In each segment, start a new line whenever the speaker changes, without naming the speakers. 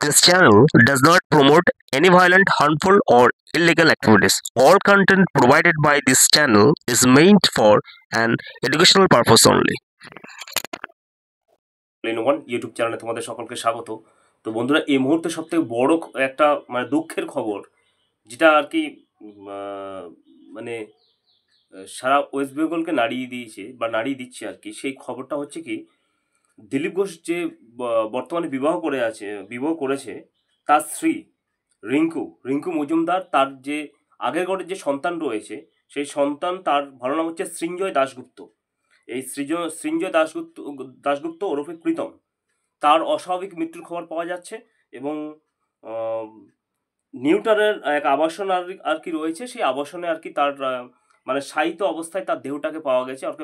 This channel does not promote any violent, harmful, or illegal activities. All content provided by this channel is meant for an educational purpose only.
লেনোভন YouTube চ্যানেলে তোমাদের সকলকে স্বাগত। তো বন্ধুরা, এই মুহূর্তে সবথেকে বড় একটা দুঃখের খবর, যেটা আর কি মানে সারা ওয়েস্ট বেঙ্গলকে নাড়িয়ে দিয়েছে বা নাড়িয়ে দিচ্ছে আর কি। সেই খবরটা হচ্ছে কি, দিলীপ ঘোষ যে বর্তমানে বিবাহ করেছে তার স্ত্রী রিঙ্কু মজুমদার, তার যে আগের ঘরের যে সন্তান রয়েছে, সেই সন্তান, তার ভালো নাম হচ্ছে সৃঞ্জয় দাশগুপ্ত। এই সৃঞ্জয় দাশগুপ্ত ওরফে প্রীতম, তার অস্বাভাবিক মৃত্যুর খবর পাওয়া যাচ্ছে। এবং নিউটানের এক আবাসন আর কি রয়েছে, সেই আবাসনে আর কি তার শায়িত অবস্থায় তার দেহটাকে পাওয়া গেছে, আর কি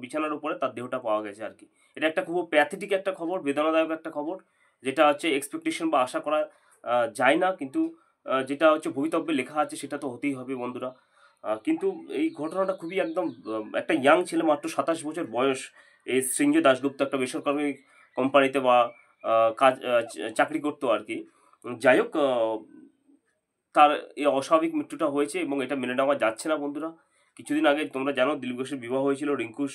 বিছানার উপরে তার দেহটা পাওয়া গেছে আর কি। এটা একটা খুব প্যাথেটিক একটা খবর, বেদনাদায়ক একটা খবর, যেটা হচ্ছে এক্সপেকটেশন বা আশা করা যায় না, কিন্তু যেটা হচ্ছে ভবিতব্যে লেখা আছে সেটা তো হতেই হবে বন্ধুরা। কিন্তু এই ঘটনাটা খুবই একদম একটা ইয়াং ছেলে, মাত্র 27 বছর বয়স। এই সৃঞ্জয় দাশগুপ্ত একটা বেসরকারি কোম্পানিতে বা চাকরি করতো আর কি। যাই হোক, তার এই অস্বাভাবিক মৃত্যুটা হয়েছে এবং এটা মেনে নেওয়া যাচ্ছে না বন্ধুরা। কিছুদিন আগে তোমরা জানো দিলীপ ঘোষের বিবাহ হয়েছিল রিঙ্কুর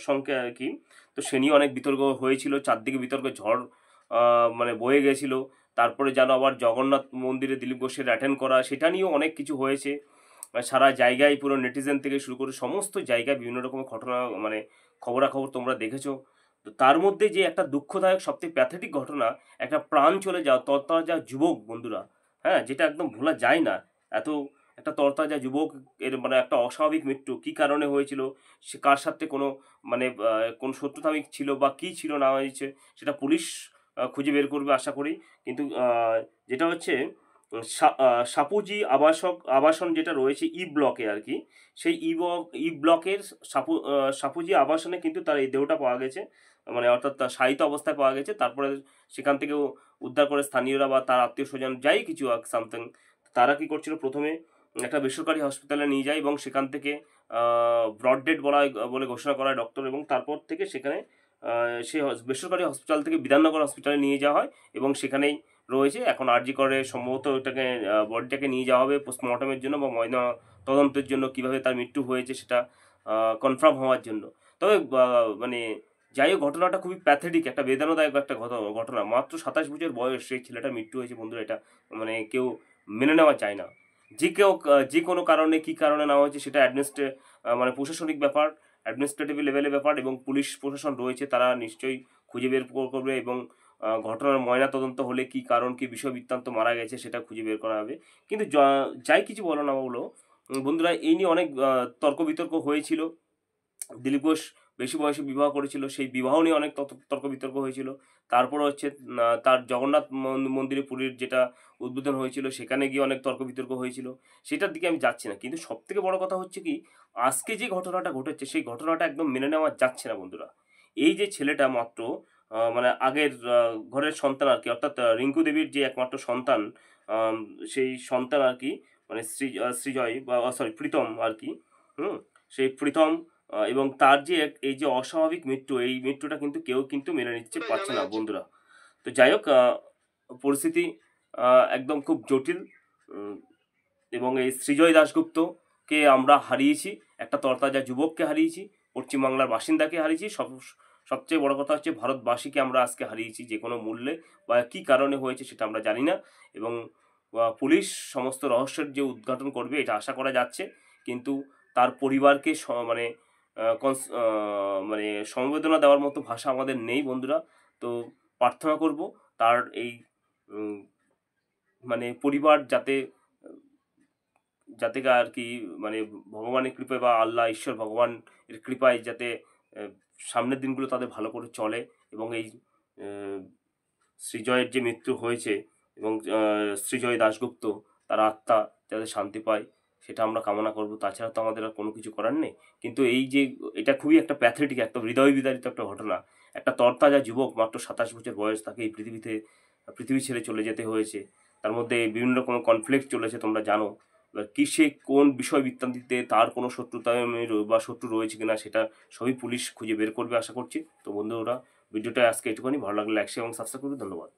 সঙ্গে আর কি। তো সে নিয়ে অনেক বিতর্ক হয়েছিল, চারদিকে বিতর্ক ঝড় বয়ে গেছিলো। তারপরে জানো আবার জগন্নাথ মন্দিরে দিলীপ ঘোষের অ্যাটেন্ড করা, সেটা নিয়েও অনেক কিছু হয়েছে। সারা জায়গায় পুরো নেটিজেন থেকে শুরু করে সমস্ত জায়গায় বিভিন্ন রকমের ঘটনা, খবরাখবর তোমরা দেখেছো। তো তার মধ্যে যে একটা দুঃখদায়ক সবথেকে প্যাথেটিক ঘটনা, একটা প্রাণ চলে যাওয়া তরতাজা যুবক বন্ধুরা, হ্যাঁ, যেটা একদম ভোলা যায় না। এত একটা তরতাজা যুবক এর একটা অস্বাভাবিক মৃত্যু, কি কারণে হয়েছিল, সে কার সাথে কোন শত্রুতা ছিল বা কি ছিল না হয়েছে, সেটা পুলিশ খুঁজে বের করবে আশা করি। কিন্তু যেটা হচ্ছে সাপুজি আবাসন যেটা রয়েছে ই ব্লকে আর কি, সেই ই ব্লকের সাপুজি আবাসনে কিন্তু তার এই দেহটা পাওয়া গেছে, অর্থাৎ তার শায়িত অবস্থায় পাওয়া গেছে। তারপরে সেখান থেকেও উদ্ধার করে স্থানীয়রা বা তার আত্মীয় স্বজন যাই কিছু সামথিং, তারা কি করছিল, প্রথমে একটা বেসরকারি হসপিটালে নিয়ে যায় এবং সেখান থেকে ব্রড ডেড বলে ঘোষণা করা হয় ডক্টর, এবং তারপর থেকে সেখানে সেই বেসরকারি হসপিটাল থেকে বিধাননগর হসপিটালে নিয়ে যাওয়া হয় এবং সেখানেই রয়েছে। এখন আরজি করে সম্ভবত ওটাকে বডিটাকে নিয়ে যাওয়া হবে পোস্টমর্টমের জন্য বা ময়না তদন্তের জন্য, কিভাবে তার মৃত্যু হয়েছে সেটা কনফার্ম হওয়ার জন্য। তবে যাই হোক, ঘটনাটা খুবই প্যাথেটিক, একটা বেদনাদায়ক একটা ঘটনা। মাত্র 27 বছর বয়স সেই ছেলেটার মৃত্যু হয়েছে বন্ধুরা। এটা কেউ মেনে নেওয়া যায় না। যে কোনো কারণে, কি কারণে নেওয়া হয়েছে সেটা প্রশাসনিক ব্যাপার, অ্যাডমিনিস্ট্রেটিভ লেভেলের ব্যাপার, এবং পুলিশ প্রশাসন রয়েছে, তারা নিশ্চয়ই খুঁজে বের করবে এবং ঘটনার ময়না তদন্ত হলে কি কারণ, কি বিষয় বৃত্তান্ত মারা গেছে সেটা খুঁজে বের করা হবে। কিন্তু যাই কিছু বলো না বলো বন্ধুরা, এই নিয়ে অনেক তর্ক বিতর্ক হয়েছিল। দিলীপ ঘোষ বেশি বয়সে বিবাহ করেছিল, সেই বিবাহ নিয়ে অনেক তর্ক বিতর্ক হয়েছিল। তারপর হচ্ছে তার জগন্নাথ মন্দিরে পুরীর যেটা উদ্বোধন হয়েছিল, সেখানে গিয়ে অনেক তর্ক বিতর্ক হয়েছিল। সেটার দিকে আমি যাচ্ছি না, কিন্তু সব থেকে বড় কথা হচ্ছে কি, আজকে যে ঘটনাটা ঘটেছে সেই ঘটনাটা একদম মেনে নেওয়া যাচ্ছে না বন্ধুরা। এই যে ছেলেটা মাত্র আগের ঘরের সন্তান আর কি, অর্থাৎ রিঙ্কু দেবীর যে একমাত্র সন্তান, সেই সন্তান আর কি, সৃজয় বা প্রীতম আর কি, সেই প্রীতম, এবং তার যে এই যে অস্বাভাবিক মৃত্যু, এই মৃত্যুটা কিন্তু কেউ কিন্তু মেনে নিচ্ছে পারছে না বন্ধুরা। তো যাই হোক, পরিস্থিতি একদম খুব জটিল। এবং এই সৃজয় দাশগুপ্তকে আমরা হারিয়েছি, একটা তরতাজা যুবককে হারিয়েছি, পশ্চিমবাংলার বাসিন্দাকে হারিয়েছি, সবচেয়ে বড় কথা হচ্ছে ভারতবাসীকে আমরা আজকে হারিয়েছি যে কোনো মূল্যে, বা কী কারণে হয়েছে সেটা আমরা জানি না। এবং পুলিশ সমস্ত রহস্যের যে উদ্ঘাটন করবে এটা আশা করা যাচ্ছে, কিন্তু তার পরিবারকে সমবেদনা দেওয়ার মতো ভাষা আমাদের নেই বন্ধুরা। তো প্রার্থনা করব তার এই পরিবার যাতে আর কি ভগবানের কৃপায় বা আল্লাহ ঈশ্বর ভগবান এর কৃপায় যাতে সামনের দিনগুলো তাদের ভালো করে চলে, এবং এই সৃজয়ের যে মৃত্যু হয়েছে এবং সৃজয় দাশগুপ্ত, তার আত্মা যাতে শান্তি পায় সেটা আমরা কামনা করব। তাছাড়া তো আমাদের আর কোনো কিছু করার নেই। কিন্তু এই যে এটা খুবই একটা প্যাথেটিক, একটা হৃদয় বিদারিত একটা ঘটনা। একটা তরতাজা যুবক, মাত্র 27 বছর বয়স, তাকে এই পৃথিবী ছেড়ে চলে যেতে হয়েছে। তার মধ্যে বিভিন্ন রকমের কনফ্লিক্ট চলেছে তোমরা জানো। এবার কিসে কোন বিষয় বৃত্তান্তিতে তার কোনো শত্রুতা বা শত্রু রয়েছে কিনা সেটা সবই পুলিশ খুঁজে বের করবে আশা করছি। তো বন্ধুরা, ভিডিওটা আজকে এটুকুনি। ভালো লাগলে লাইক শেয়ার এবং সাবস্ক্রাইব করবে। ধন্যবাদ।